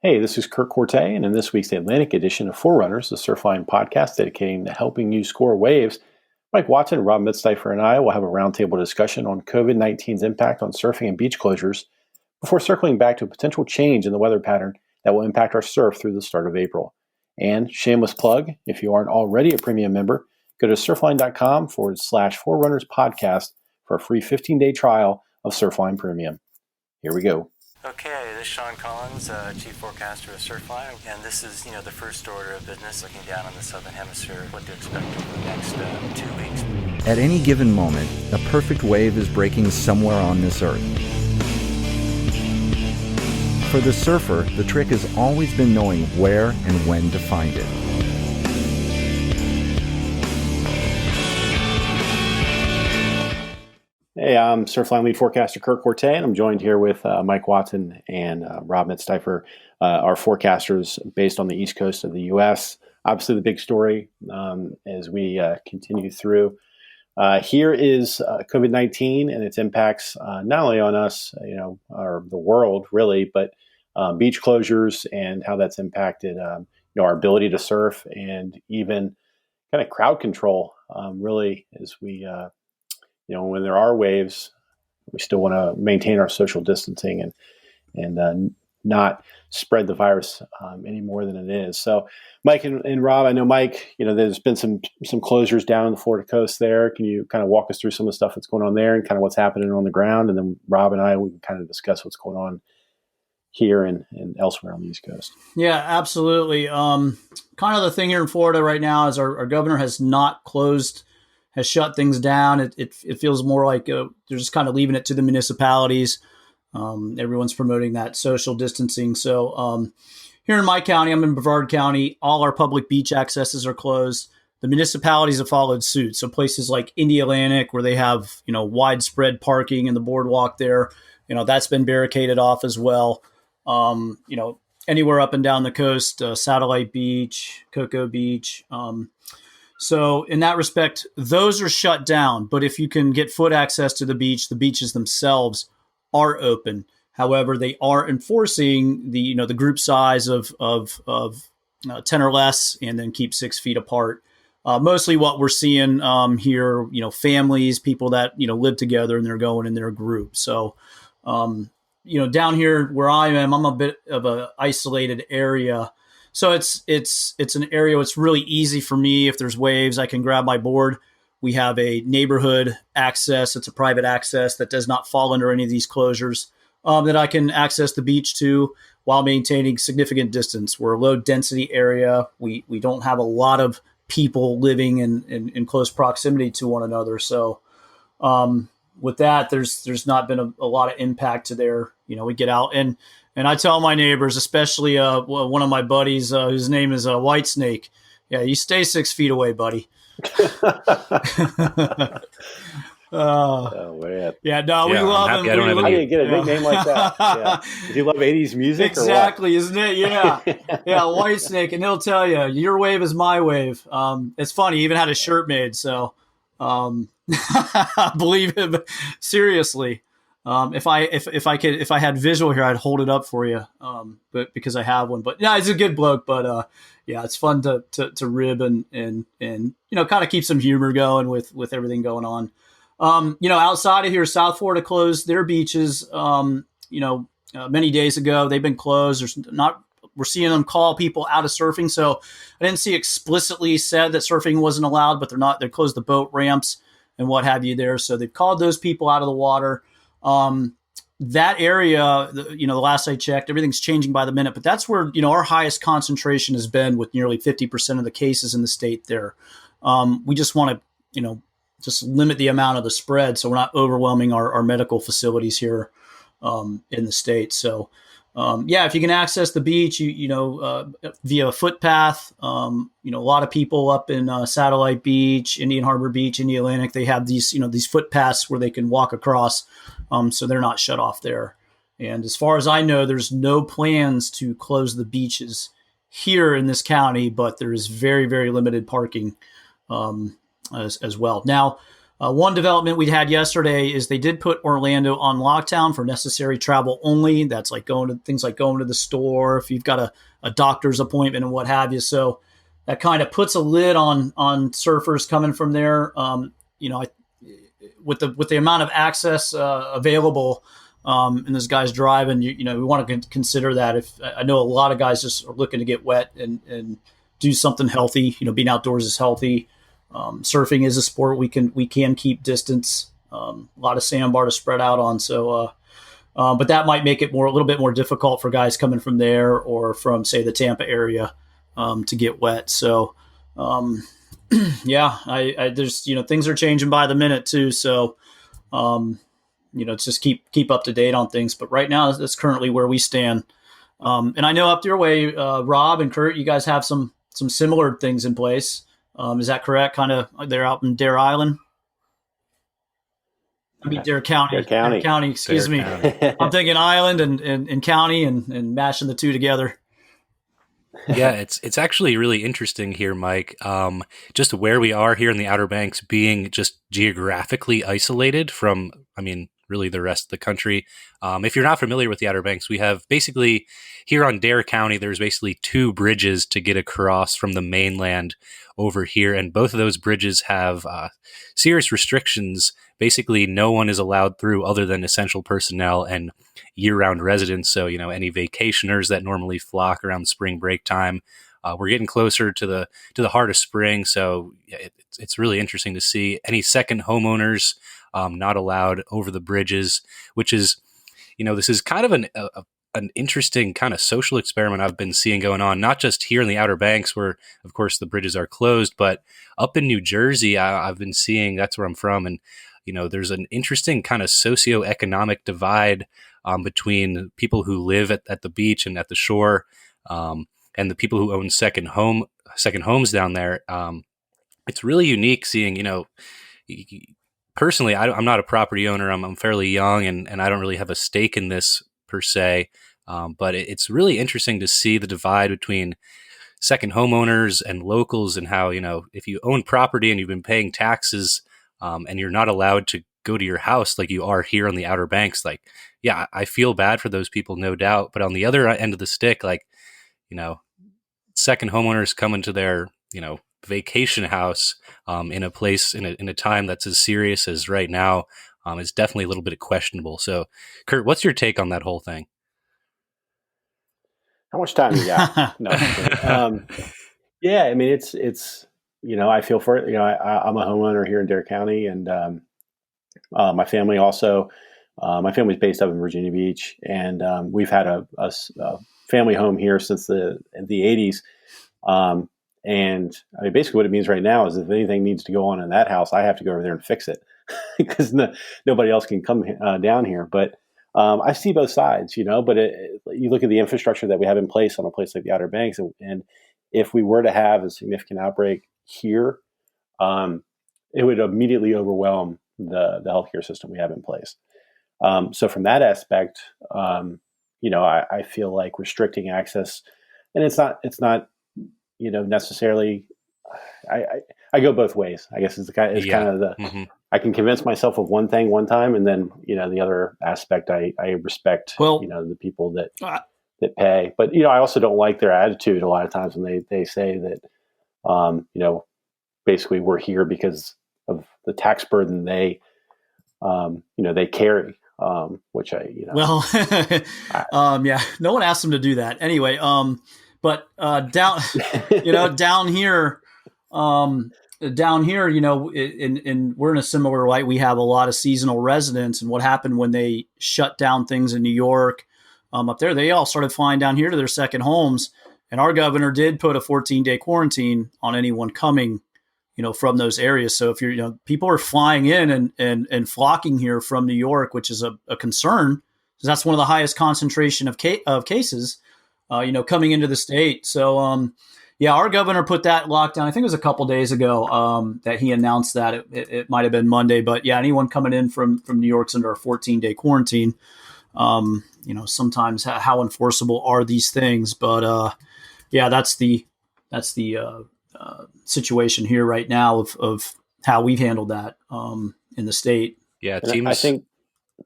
Hey, this is Kirk Corte, and in this week's Atlantic edition of Forerunners, the Surfline podcast dedicating to helping you score waves, Mike Watson, Rob Mitzdifer, and I will have a roundtable discussion on COVID-19's impact on surfing and beach closures before circling back to a potential change in the weather pattern that will impact our surf through the start of April. And shameless plug, if you aren't already a premium member, go to surfline.com/Forerunners podcast for a free 15-day trial of Surfline Premium. Here we go. Okay, this is Sean Collins, Chief Forecaster of Surfline, and this is, the first order of business, looking down on the Southern Hemisphere, what to expect over the next 2 weeks. At any given moment, a perfect wave is breaking somewhere on this earth. For the surfer, the trick has always been knowing where and when to find it. Hey, I'm Surfline lead forecaster Kirk Corte, and I'm joined here with Mike Watson and Rob Mitzdifer, our forecasters based on the East Coast of the U.S. Obviously, the big story as we continue through here is COVID-19 and its impacts not only on us, or the world really, but beach closures and how that's impacted, our ability to surf and even kind of crowd control. Really, as we when there are waves, we still want to maintain our social distancing and not spread the virus any more than it is. So, Mike and Rob, I know Mike, there's been some closures down on the Florida coast there. Can you kind of walk us through some of the stuff that's going on there and kind of what's happening on the ground? And then Rob and I, we can kind of discuss what's going on here and elsewhere on the East Coast. Yeah, absolutely. Kind of the thing here in Florida right now is our governor has shut things down. It feels more like they're just kind of leaving it to the municipalities. Everyone's promoting that social distancing. So here in my county, I'm in Brevard County, all our public beach accesses are closed. The municipalities have followed suit. So places like Indialantic, where they have, widespread parking in the boardwalk there, that's been barricaded off as well. Anywhere up and down the coast, Satellite Beach, Cocoa Beach. So in that respect, those are shut down. But if you can get foot access to the beaches themselves are open. However, they are enforcing the group size of 10 or less, and then keep 6 feet apart. Mostly what we're seeing here, families, people that live together and they're going in their group. So down here where I am, I'm a bit of an isolated area. So it's an area. It's really easy for me. If there's waves, I can grab my board. We have a neighborhood access. It's a private access that does not fall under any of these closures that I can access the beach to while maintaining significant distance. We're a low density area. We don't have a lot of people living in close proximity to one another. So with that, there's not been a lot of impact to there. We get out and I tell my neighbors, especially one of my buddies, whose name is Whitesnake. Yeah, you stay 6 feet away, buddy. Oh man! Yeah, no, we love him. How do you get a nickname like that? Yeah. Do you love 80s music? Exactly, or what? Isn't it? Yeah, yeah, Whitesnake, and he'll tell you, your wave is my wave. It's funny. He even had a shirt made, so believe him. Seriously. If I had visual here, I'd hold it up for you. But because I have one, but yeah, he's a good bloke. But yeah, it's fun to rib and kind of keep some humor going with everything going on. Outside of here, South Florida closed their beaches. Many days ago, they've been closed. We're seeing them call people out of surfing. So I didn't see explicitly said that surfing wasn't allowed, but they closed the boat ramps and what have you there. So they've called those people out of the water. That area, the last I checked, everything's changing by the minute, but that's where, our highest concentration has been with nearly 50% of the cases in the state there. We just want to, just limit the amount of the spread, so we're not overwhelming our medical facilities here in the state. So, if you can access the beach, via a footpath, a lot of people up in Satellite Beach, Indian Harbor Beach, Indialantic, they have these, these footpaths where they can walk across, so they're not shut off there. And as far as I know, there's no plans to close the beaches here in this county, but there is very, very limited parking as well. Now, One development we had yesterday is they did put Orlando on lockdown for necessary travel only. That's like going to the store, if you've got a doctor's appointment and what have you. So that kind of puts a lid on surfers coming from there. With the amount of access available, and those guys driving, we want to consider that. If I know a lot of guys just are looking to get wet and do something healthy. Being outdoors is healthy. Surfing is a sport we can keep distance. A lot of sandbar to spread out on. So, but that might make it a little bit more difficult for guys coming from there or from, say, the Tampa area to get wet. So, yeah, there's things are changing by the minute too. So, it's just keep up to date on things. But right now, that's currently where we stand. And I know up your way, Rob and Kurt, you guys have some similar things in place. Is that correct? Kind of, they're out in Dare Island. I mean, Dare County. Dare County. Excuse me. I'm thinking island and county and mashing the two together. Yeah, it's actually really interesting here, Mike. Just where we are here in the Outer Banks, being just geographically isolated from, really the rest of the country. If you're not familiar with the Outer Banks, we have basically here on Dare County, there's basically 2 bridges to get across from the mainland over here. And both of those bridges have serious restrictions. Basically, no one is allowed through other than essential personnel and year-round residents. So, any vacationers that normally flock around spring break time. We're getting closer to the heart of spring. So it's really interesting to see any second homeowners not allowed over the bridges, which is, this is kind of an interesting kind of social experiment I've been seeing going on, not just here in the Outer Banks where, of course, the bridges are closed, but up in New Jersey, I've been seeing, that's where I'm from. And, there's an interesting kind of socioeconomic divide between people who live at the beach and at the shore and the people who own second homes down there. It's really unique seeing, personally, I'm not a property owner. I'm fairly young and I don't really have a stake in this per se. But it's really interesting to see the divide between second homeowners and locals and how, if you own property and you've been paying taxes and you're not allowed to go to your house like you are here on the Outer Banks, like, yeah, I feel bad for those people, no doubt. But on the other end of the stick, like, second homeowners come into their, vacation house in a place in a time that's as serious as right now is definitely a little bit questionable. So, Kurt, what's your take on that whole thing? How much time you got? No. Yeah, it's I feel for it. I'm a homeowner here in Dare County, and my family also. My family's based up in Virginia Beach, and we've had a family home here since the 80s. And basically what it means right now is if anything needs to go on in that house, I have to go over there and fix it because nobody else can come down here. But I see both sides, but you look at the infrastructure that we have in place on a place like the Outer Banks. And if we were to have a significant outbreak here, it would immediately overwhelm the healthcare system we have in place. So from that aspect, I feel like restricting access, and it's not, necessarily, I go both ways, I guess is kind of the, mm-hmm. I can convince myself of one thing one time. And then, the other aspect, I respect, the people that pay, but, I also don't like their attitude a lot of times when they say that, basically we're here because of the tax burden they carry, which yeah, no one asked them to do that anyway. But down, down here, and we're in a similar light. We have a lot of seasonal residents, and what happened when they shut down things in New York, up there, they all started flying down here to their second homes, and our governor did put a 14-day quarantine on anyone coming, from those areas. So if you're, people are flying in and flocking here from New York, which is a concern, because that's one of the highest concentration of cases. Coming into the state. So, our governor put that lockdown. I think it was a couple days ago that he announced that. It might have been Monday, but yeah, anyone coming in from New York's under a 14-day quarantine. Sometimes how enforceable are these things? But that's the situation here right now of how we've handled that in the state. Yeah, it And seems. I think.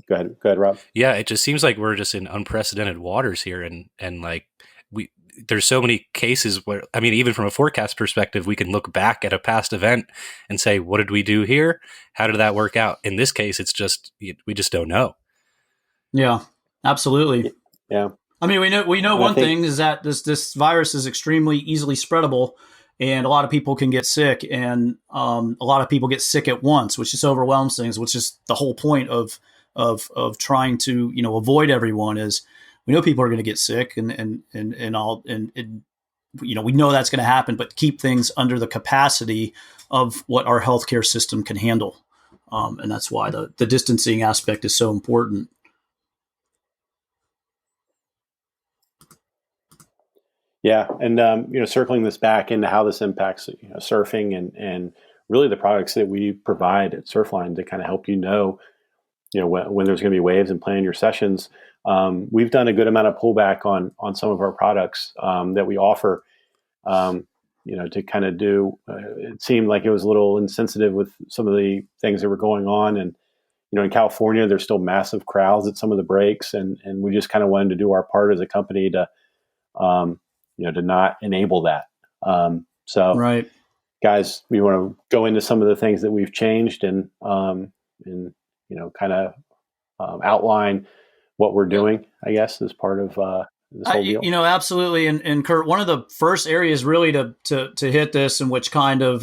Go ahead, Rob. Yeah, it just seems like we're just in unprecedented waters here, and like we there's so many cases where, I mean, even from a forecast perspective, we can look back at a past event and say, what did we do here? How did that work out? In this case, it's just we just don't know. Yeah, absolutely. Yeah. I mean, we know And one thing is that this virus is extremely easily spreadable, and a lot of people can get sick, and a lot of people get sick at once, which just overwhelms things. Which is the whole point of trying to avoid everyone. Is we know people are going to get sick, and we know that's going to happen, but keep things under the capacity of what our healthcare system can handle, and that's why the distancing aspect is so important. Yeah, and circling this back into how this impacts surfing and really the products that we provide at Surfline to kind of help when there's going to be waves and plan your sessions. We've done a good amount of pullback on some of our products that we offer. To kind of do. It seemed like it was a little insensitive with some of the things that were going on, and in California, there's still massive crowds at some of the breaks, and we just kind of wanted to do our part as a company to to not enable that. So, Right. guys, we want to go into some of the things that we've changed and kind of outline what we're doing, I guess, as part of this whole deal. Absolutely. And Kurt, one of the first areas really to hit this, and which kind of,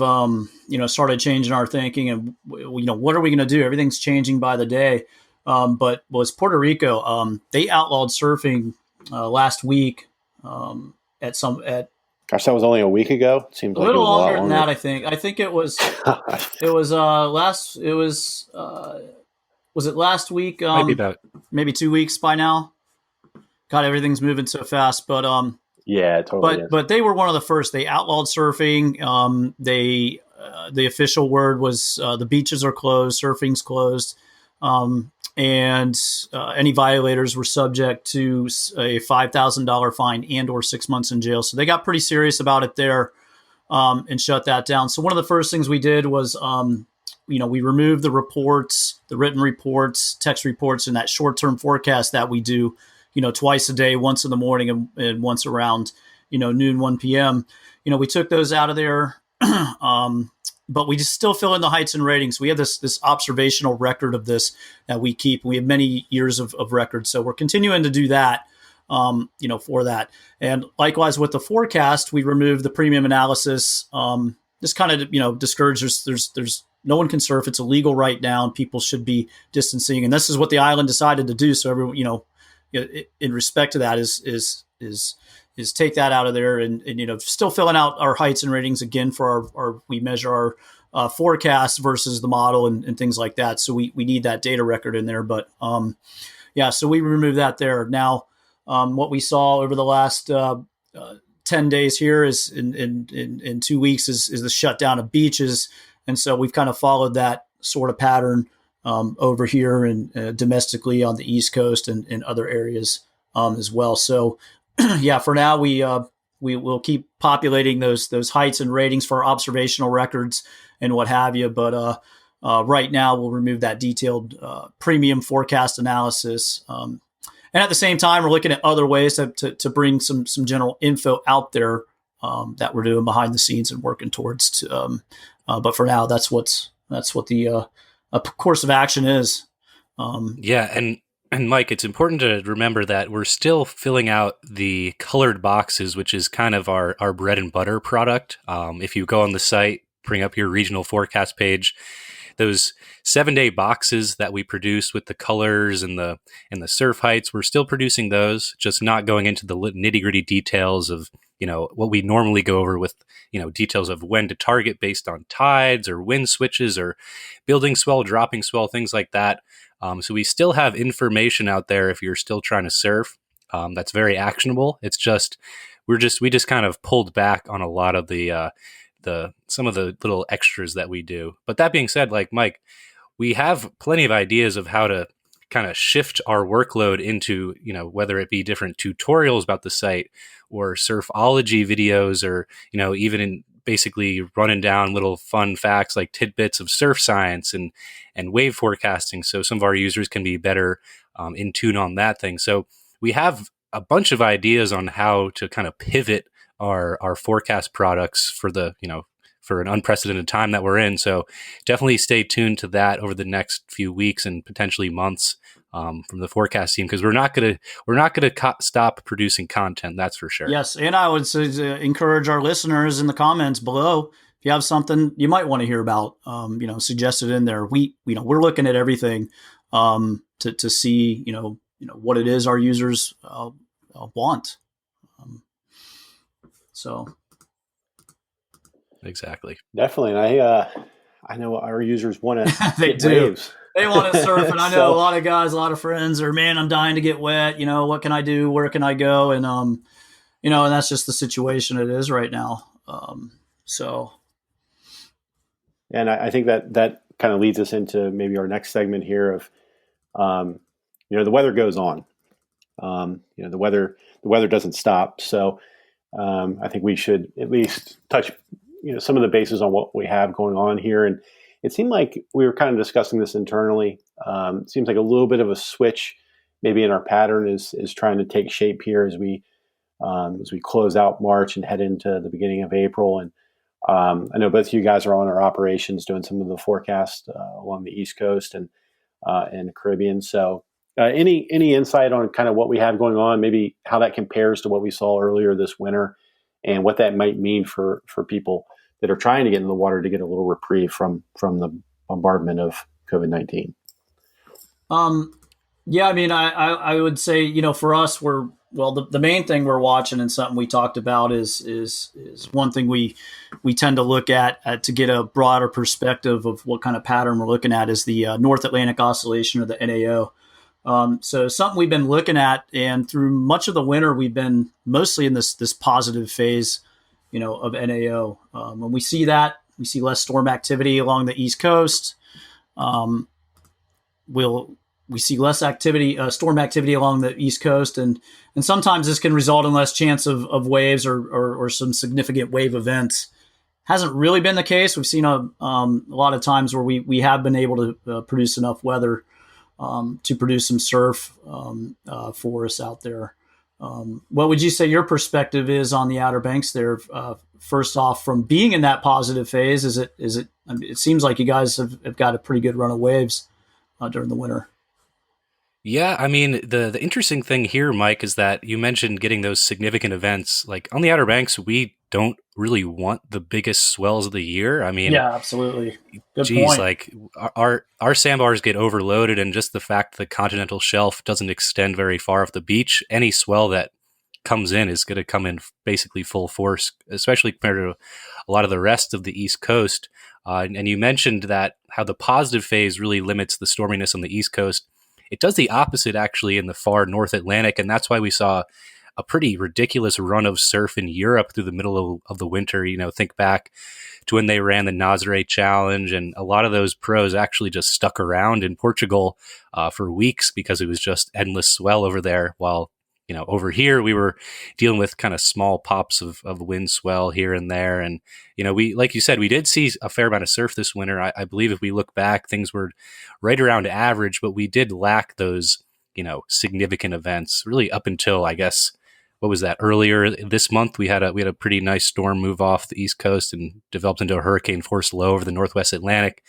started changing our thinking and, what are we going to do? Everything's changing by the day. But was Puerto Rico. They outlawed surfing last week Gosh, that was only a week ago. It seems a like little it was longer a lot than longer. that. I think it was was it last week? Maybe about maybe 2 weeks by now. God, everything's moving so fast. But yeah, it totally is. But they were one of the first. They outlawed surfing. The official word was the beaches are closed, surfing's closed, and any violators were subject to a $5,000 fine and/or 6 months in jail. So they got pretty serious about it there and shut that down. So one of the first things we did was, we removed the reports, the written reports, text reports, and that short-term forecast that we do, twice a day, once in the morning and once around, noon, 1 p.m. We took those out of there. But we just still fill in the heights and ratings. We have this observational record of this that we keep. We have many years of records. So we're continuing to do that, for that. And likewise with the forecast, we removed the premium analysis. Just kind of, discourage. There's no one can surf. It's illegal right now, and people should be distancing. And this is what the island decided to do. So everyone, in respect to that is take that out of there and still filling out our heights and ratings again for our we measure our forecast versus the model and things like that. So we need that data record in there. But so we removed that there. Now, what we saw over the last 10 days here is in 2 weeks is the shutdown of beaches. And so we've kind of followed that sort of pattern over here and domestically on the East Coast and in other areas as well. So, for now we will keep populating those heights and ratings for observational records and what have you. But right now we'll remove that detailed premium forecast analysis. And at the same time, we're looking at other ways to bring some general info out there that we're doing behind the scenes and working towards. But for now, that's what the course of action is. And Mike, it's important to remember that we're still filling out the colored boxes, which is kind of our bread and butter product. If you go on the site, bring up your regional forecast page, those 7-day boxes that we produce with the colors and the surf heights, we're still producing those, just not going into the nitty-gritty details of what we normally go over with details of when to target based on tides or wind switches or building swell, dropping swell, things like that. So we still have information out there if you're still trying to surf. That's very actionable. It's just we just kind of pulled back on a lot of the some of the little extras that we do. But that being said, like Mike, we have plenty of ideas of how to kind of shift our workload into, whether it be different tutorials about the site or surfology videos or, even in basically running down little fun facts like tidbits of surf science and wave forecasting. So some of our users can be better in tune on that thing. So we have a bunch of ideas on how to kind of pivot our forecast products for for an unprecedented time that we're in. So definitely stay tuned to that over the next few weeks and potentially months from the forecast team, because we're not gonna stop producing content. That's for sure. Yes, and I would say encourage our listeners in the comments below, if you have something you might want to hear about, suggest it in there. We're looking at everything to see what it is our users want. So exactly, definitely, and I know our users want to they get do. waves. They want to surf, and I know a lot of guys, a lot of friends are, man, I'm dying to get wet. What can I do? Where can I go? And and that's just the situation it is right now. And I think that kind of leads us into maybe our next segment here of, the weather goes on. The weather doesn't stop. So I think we should at least touch, some of the bases on what we have going on here. And it seemed like we were kind of discussing this internally. It seems like a little bit of a switch maybe in our pattern is trying to take shape here as we close out March and head into the beginning of April. And I know both of you guys are on our operations doing some of the forecast along the East Coast and the Caribbean. So any insight on kind of what we have going on, maybe how that compares to what we saw earlier this winter, and what that might mean for people that are trying to get in the water to get a little reprieve from the bombardment of COVID-19? Yeah, I mean, I would say, for us, the main thing we're watching, and something we talked about is one thing we tend to look at to get a broader perspective of what kind of pattern we're looking at is the North Atlantic Oscillation, or the NAO. So something we've been looking at, and through much of the winter, we've been mostly in this positive phase, of NAO. When we see that, we see less storm activity along the East Coast. We see less activity, storm activity along the East Coast, and sometimes this can result in less chance of waves or some significant wave events. Hasn't really been the case. We've seen a lot of times where we have been able to produce enough weather to produce some surf for us out there. What would you say your perspective is on the Outer Banks there? First off, from being in that positive phase, is it? I mean, it seems like you guys have got a pretty good run of waves during the winter. Yeah, I mean, the interesting thing here, Mike, is that you mentioned getting those significant events. Like on the Outer Banks, we don't really want the biggest swells of the year. I mean, yeah, absolutely. Good point. Like our sandbars get overloaded, and just the fact the continental shelf doesn't extend very far off the beach, any swell that comes in is going to come in basically full force, especially compared to a lot of the rest of the East Coast. And you mentioned that how the positive phase really limits the storminess on the East Coast. It does the opposite actually in the far North Atlantic, and that's why we saw a pretty ridiculous run of surf in Europe through the middle of the winter. Think back to when they ran the Nazare Challenge, and a lot of those pros actually just stuck around in Portugal for weeks because it was just endless swell over there, while over here we were dealing with kind of small pops of wind swell here and there. And, we, like you said, we did see a fair amount of surf this winter. I believe if we look back, things were right around average, but we did lack those, significant events really up until, I guess, what was that, earlier this month? We had a pretty nice storm move off the East Coast and developed into a hurricane force low over the Northwest Atlantic.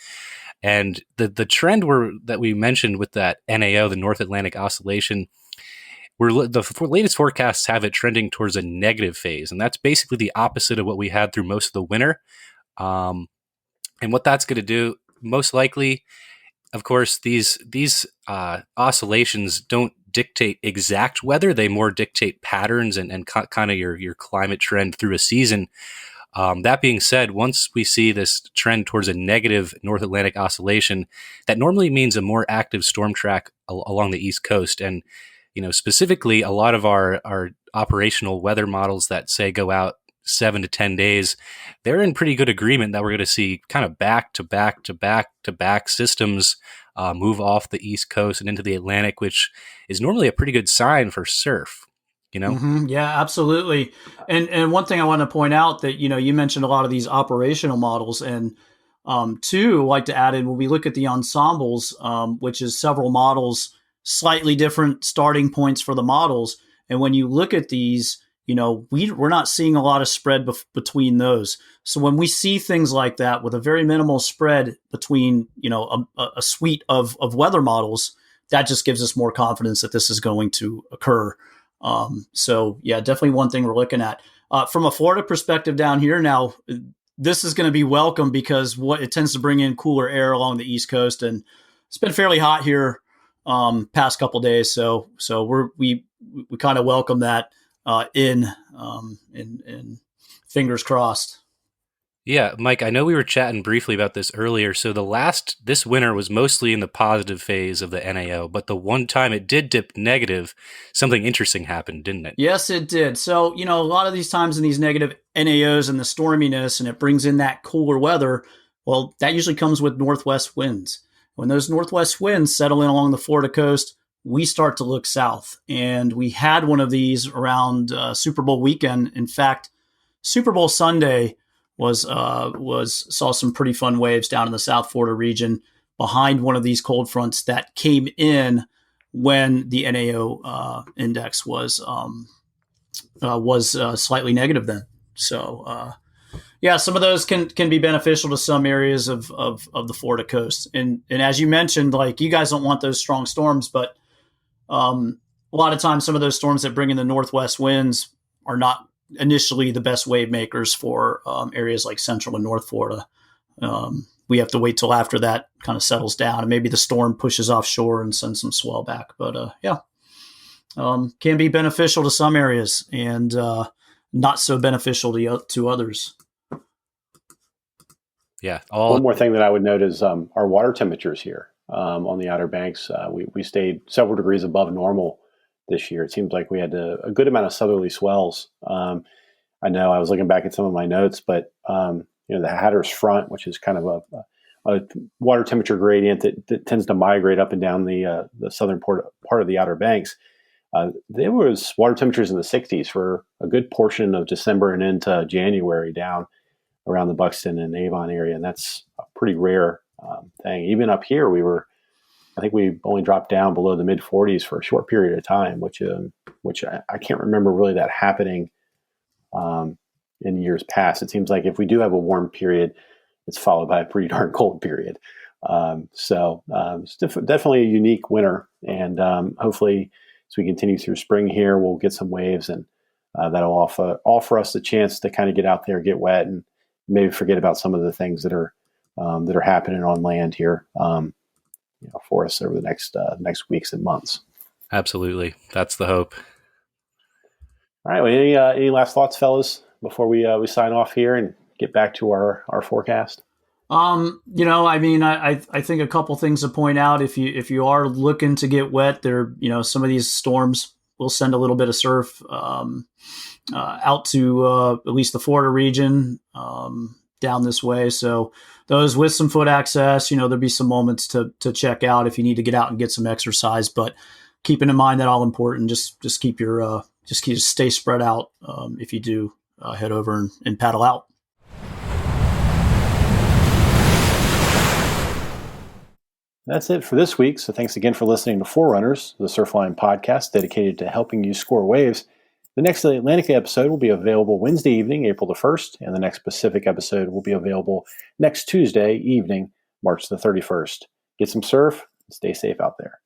And the trend that we mentioned with that NAO, the North Atlantic Oscillation, the latest forecasts have it trending towards a negative phase, and that's basically the opposite of what we had through most of the winter. And what that's going to do, most likely, of course, these oscillations don't dictate exact weather; they more dictate patterns and kind of your climate trend through a season. That being said, once we see this trend towards a negative North Atlantic oscillation, that normally means a more active storm track along the East Coast. And specifically, a lot of our operational weather models that say go out 7 to 10 days, they're in pretty good agreement that we're going to see kind of back to back to back to back systems move off the East Coast and into the Atlantic, which is normally a pretty good sign for surf. you know? Yeah, absolutely. And one thing I want to point out that, you mentioned a lot of these operational models, and two, like to add in when we look at the ensembles, which is several models, slightly different starting points for the models. And when you look at these, we're not seeing a lot of spread between those. So when we see things like that with a very minimal spread between, a suite of weather models, that just gives us more confidence that this is going to occur. So yeah, definitely one thing we're looking at. From a Florida perspective down here now, this is going to be welcome because what it tends to bring in cooler air along the East Coast, and it's been fairly hot here past couple days. So we kind of welcome that in fingers crossed. Yeah, Mike, I know we were chatting briefly about this earlier. So this winter was mostly in the positive phase of the NAO, but the one time it did dip negative, something interesting happened, didn't it? Yes, it did. So, a lot of these times in these negative NAOs and the storminess, and it brings in that cooler weather, well, that usually comes with northwest winds. When those northwest winds settle in along the Florida coast, we start to look south. And we had one of these around Super Bowl weekend. In fact, Super Bowl Sunday saw some pretty fun waves down in the South Florida region behind one of these cold fronts that came in when the NAO index was slightly negative then. So yeah, some of those can be beneficial to some areas of the Florida coast. And as you mentioned, like, you guys don't want those strong storms, but a lot of times some of those storms that bring in the northwest winds are not initially the best wave makers for areas like Central and North Florida. We have to wait till after that kind of settles down, and maybe the storm pushes offshore and sends some swell back. But can be beneficial to some areas and not so beneficial to others. Yeah. One more thing that I would note is our water temperatures here on the Outer Banks. We stayed several degrees above normal this year. It seems like we had a good amount of southerly swells. I know I was looking back at some of my notes, but the Hatteras Front, which is kind of a water temperature gradient that tends to migrate up and down the southern part of the Outer Banks. There was water temperatures in the 60s for a good portion of December and into January down around the Buxton and Avon area, and that's a pretty rare thing. Even up here, I think we only dropped down below the mid 40s for a short period of time, which I can't remember really that happening in years past. It seems like if we do have a warm period, it's followed by a pretty darn cold period. So it's definitely a unique winter, and hopefully as we continue through spring here, we'll get some waves, and that'll offer us the chance to kind of get out there, get wet, and maybe forget about some of the things that are happening on land here for us over the next weeks and months. Absolutely. That's the hope. All right. Well, any last thoughts, fellas, before we sign off here and get back to our forecast? I think a couple things to point out. If you are looking to get wet, some of these storms will send a little bit of surf out to at least the Florida region down this way. So those with some foot access, there'll be some moments to check out if you need to get out and get some exercise. But keeping in mind that all important, just stay spread out if you do head over and paddle out. That's it for this week. So thanks again for listening to Forerunners, the Surfline podcast dedicated to helping you score waves. The next Atlantic episode will be available Wednesday evening, April the 1st, and the next Pacific episode will be available next Tuesday evening, March the 31st. Get some surf and stay safe out there.